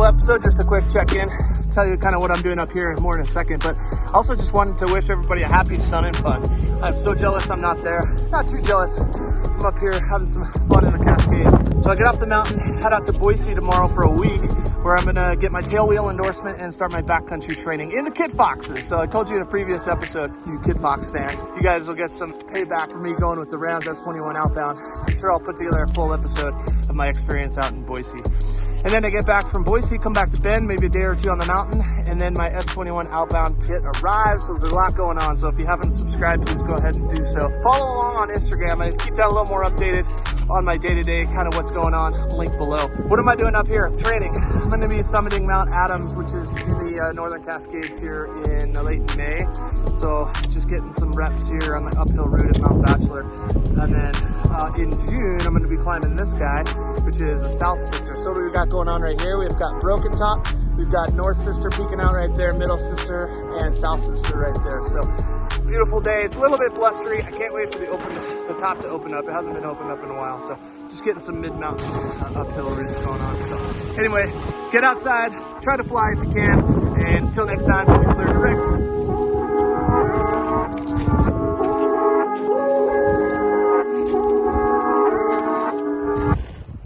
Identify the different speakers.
Speaker 1: episode, just a quick check-in. Tell you kind of what I'm doing up here more in a second, but also just wanted to wish everybody a happy sun and fun. I'm so jealous I'm not there. Not too jealous. I'm up here having some fun in the Cascades. So I get off the mountain, head out to Boise tomorrow for a week, where I'm gonna get my tail wheel endorsement and start my backcountry training in the Kid Foxes. So I told you in a previous episode, you Kid Fox fans, you guys will get some payback for me going with the Rams S21 outbound. I'm sure I'll put together a full episode of my experience out in Boise. And then I get back from Boise, come back to Bend, maybe a day or two on the mountain, and then my S21 outbound kit arrives. So there's a lot going on. So if you haven't subscribed, please go ahead and do so. Follow along on Instagram. I keep that a little more updated on my day-to-day, kind of what's going on, link below. What am I doing up here? Training. I'm going to be summiting Mount Adams, which is in the northern Cascades here in late May. So just getting some reps here on the uphill route at Mount Bachelor. And then in June, I'm going to be climbing this guy, which is the South Sister. So what we've got going on right here, we've got Broken Top, we've got North Sister peeking out right there, Middle Sister, and South Sister right there. So beautiful day. It's a little bit blustery. I can't wait for the top to open up. It hasn't been opened up in a while, so just getting some mid-mountain uphill routes going on. So anyway, get outside, try to fly if you can, and until next time, clear direct.